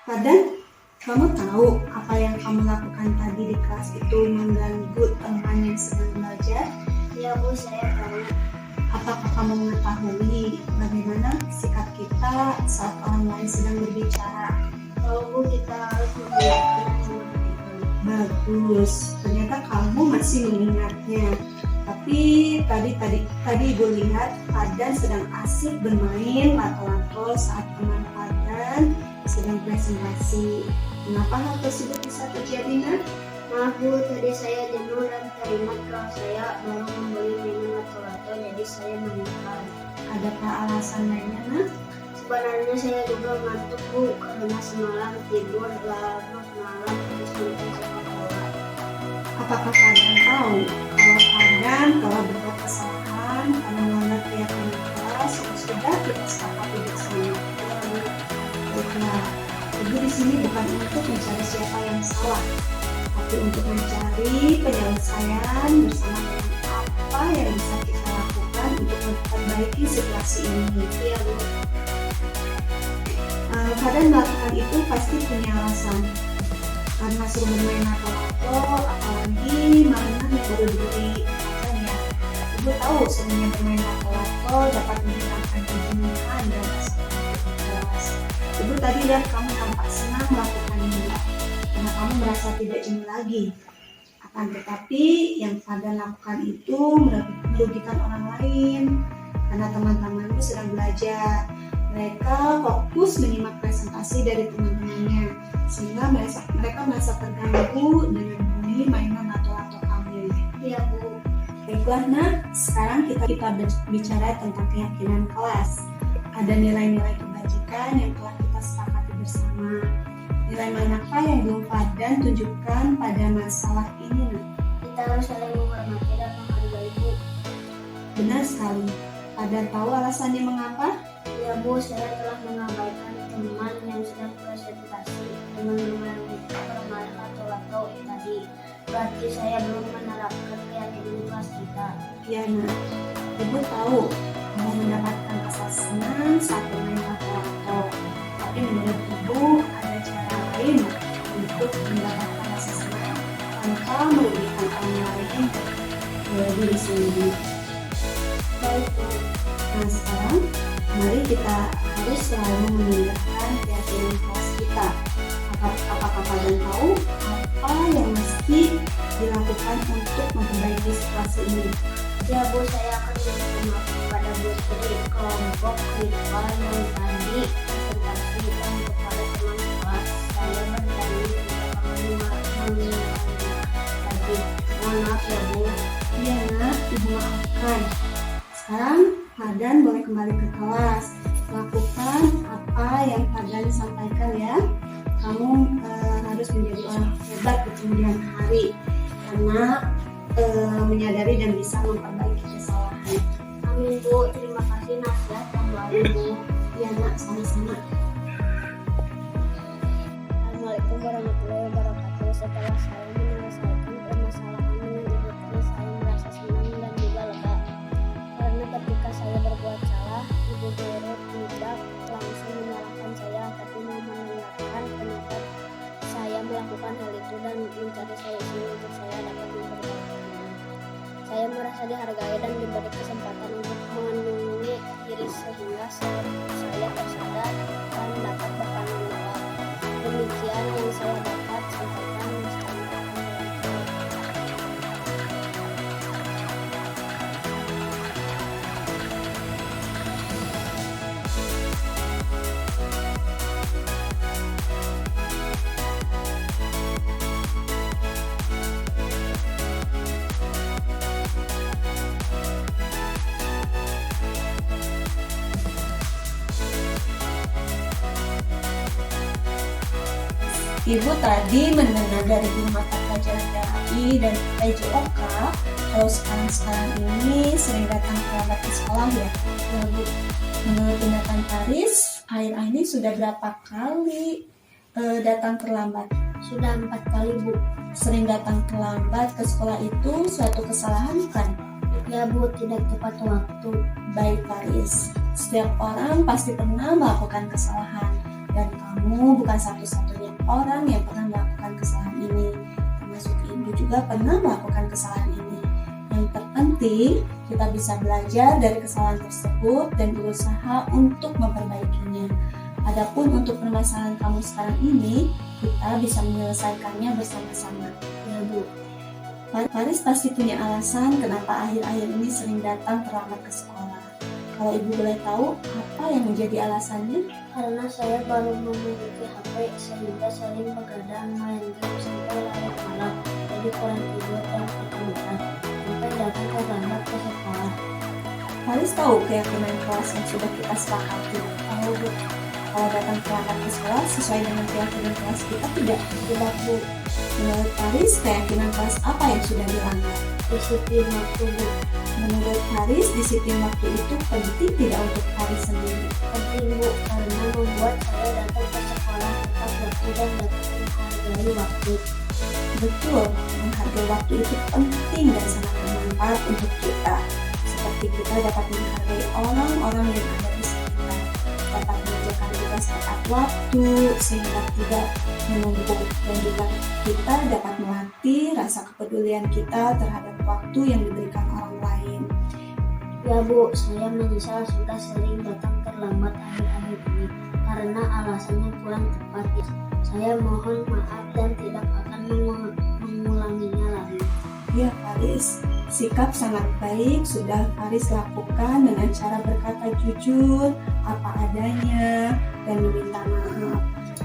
Padahal kamu tahu apa yang kamu lakukan tadi di kelas itu mengganggu teman yang sedang belajar? Ya Bu, saya tahu. Apakah kamu mengetahui bagaimana sikap kita saat orang lain sedang berbicara? Tahu Bu, kita harus mendengarkan semua itu. Bagus, ternyata kamu masih mengingatnya. Tapi tadi Ibu lihat Padan sedang asik bermain lato-lato saat teman Padan sedang presentasi. Kenapa hal tersebut bisa terjadi, Nak? Maaf Bu, tadi saya jenuh dan teringat kalau saya baru membeli minum lato-lato, jadi saya meninggal. Adakah alasan lainnya, Nak? Sebenarnya saya juga ngantuk Bu, karena semalam tidur larut malam terus nonton sepak bola. Apakah Padan tahu kalau Padan telah berbuat kesalahan karena melanggar keyakinan kelas yang sudah kita sepakati bersama? Baiklah, Ibu di sini bukan untuk mencari siapa yang salah, tapi untuk mencari penyelesaian bersama dengan apa yang bisa kita lakukan untuk memperbaiki situasi ini. Iya Bu. Padan melakukan itu pasti punya alasan. Karena suruh bermain lato-lato, apalagi mainan yang baru dibeli ya. Ibu tahu sebenarnya bermain lato-lato dapat menghilangkan kejenuhan dan rasa keras. Ibu tadi lihat kamu tampak senang melakukannya karena kamu merasa tidak jenuh lagi. Akan tetapi yang Padan lakukan itu merugikan orang lain karena teman-temanmu sedang belajar. Mereka fokus menyimak presentasi dari teman-temannya, sehingga mereka merasa terganggu dengan bunyi mainan lato-lato kamu. Iya Bu. Baiklah Nak, sekarang kita bicara tentang keyakinan kelas. Ada nilai-nilai kebajikan yang telah kita sepakati bersama. Nilai manakah yang belum Padan tunjukkan pada masalah ini, Nak? Kita harus saling menghormati dan menghargai Bu. Benar sekali. Padan tahu alasannya mengapa? Ya Bu, saya telah mengabaikan teman yang sedang presentasi dengan bermain lato-lato tadi. Berarti saya belum menerapkan keyakinan kelas kita. Ya Nak, Ibu tahu kamu mendapatkan rasa senang saat bermain lato-lato. Tapi menurut Ibu ada cara lain untuk mendapatkan rasa senang tanpa merugikan orang lain dan diri sendiri. Baik Bu. Nah sekarang mari kita harus selalu memindahkan keyakinan kelas kita. Apakah Padan tahu apa yang mesti dilakukan untuk memperbaiki situasi ini? Ya Bu, saya akan meminta maaf kepada Bu Sri, kelompok kita yang tadi presentasi dan kepada teman kelas. Saya berjanji tidak akan mengulangi lagi. Mohon maaf ya Bu. Iya Nak, Ibu maafkan. Sekarang Padan boleh kembali ke kelas. Lakukan apa yang Padan sampaikan ya. Kamu harus menjadi orang hebat di kemudian hari karena menyadari dan bisa memperbaiki kesalahan. Amin Bu, terima kasih nasihat kembali Bu. Ya Nak, sama-sama. Assalamualaikum warahmatullahi wabarakatuh. Setelah saya menyelesaikan permasalahan dengan Ibu Tri, saya merasa senang dan juga lega. Karena ketika saya berbuat salah, Ibu Guru tidak langsung menyalahkan saya, tapi mau menanyakan kenapa saya melakukan hal itu dan mencari solusi untuk saya dapat memperbaikinya. Saya merasa dihargai dan diberi kesempatan untuk melindungi diri sehingga saya tersadar dan dapat bertanggung jawab. Demikian yang saya dapat sampaikan. Ibu tadi mendengar dari guru mata pelajaran PAI dan PJOK kalau sekarang ini sering datang terlambat ke sekolah ya. Bu, menurut tindakan Paris, akhir-akhir ini sudah berapa kali datang terlambat? Sudah 4 kali Bu. Sering datang terlambat ke sekolah itu suatu kesalahan kan? Ya Bu, tidak tepat waktu. Baik Paris, setiap orang pasti pernah melakukan kesalahan. Dan kamu bukan satu-satunya orang yang pernah melakukan kesalahan ini. Termasuk ibu juga pernah melakukan kesalahan ini. Yang terpenting, kita bisa belajar dari kesalahan tersebut dan berusaha untuk memperbaikinya. Adapun untuk permasalahan kamu sekarang ini, kita bisa menyelesaikannya bersama-sama. Ya Bu, Faris pasti punya alasan kenapa akhir-akhir ini sering datang terlambat ke sekolah. Kalau ibu boleh tahu, apa yang menjadi alasannya? karena saya baru memiliki HP sehingga sering begadang main game sampai larut malam, jadi kurang tidur dan ketiduran sampai datang terlambat ke sekolah. Faris tahu keyakinan kelas yang sudah kita sepakati. Kalau datang terlambat ke sekolah sesuai dengan keyakinan kelas kita tidak Bu. Menurut Faris, keyakinan kelas apa yang sudah dilanggar? Disiplin waktu Bu. Menurut Faris, disiplin waktu itu penting tidak untuk Faris sendiri. Penting Bu, karena membuat saya datang ke sekolah tepat waktu dan dapat menghargai waktu. Betul, menghargai waktu itu penting dan sangat bermanfaat untuk kita. Seperti kita dapat menghargai orang-orang yang ada di sekitar, dapat mengerjakan tugas tepat waktu sehingga tidak menumpuk, dan juga kita dapat melatih rasa kepedulian kita terhadap waktu yang diberikan orang lain. Ya Bu, saya menyesal sudah sering datang terlambat akhir-akhir ini karena alasannya kurang tepat. Saya mohon maaf dan tidak akan mengulanginya lagi. Ya Faris, sikap sangat baik sudah Faris lakukan dengan cara berkata jujur, apa adanya, dan meminta maaf.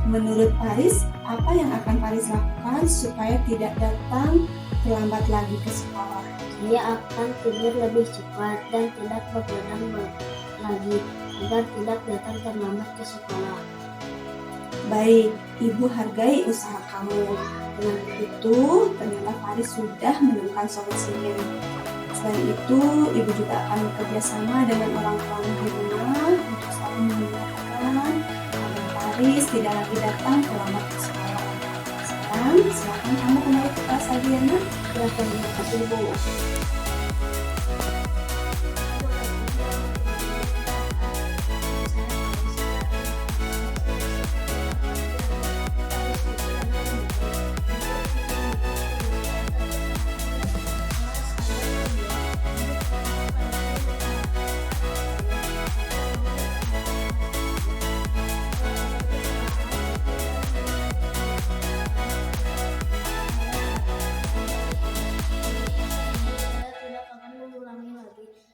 Menurut Faris, apa yang akan Faris lakukan supaya tidak datang terlambat lagi ke sekolah? Saya akan tidur lebih cepat dan tidak begadang lagi agar tidak datang terlambat ke sekolah. Baik, Ibu hargai usaha kamu. Dengan begitu, ternyata Faris sudah menemukan solusinya. Selain itu, Ibu juga akan bekerja sama dengan orang tua di rumah untuk selalu mengingatkan agar Faris tidak lagi datang terlambat ke sekolah. Sekarang, silakan kamu kembali ke kelas lagi ya, Nak. Ya, terima kasih Bu.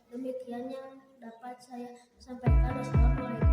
Demikian yang dapat saya sampaikan. Wassalamualaikum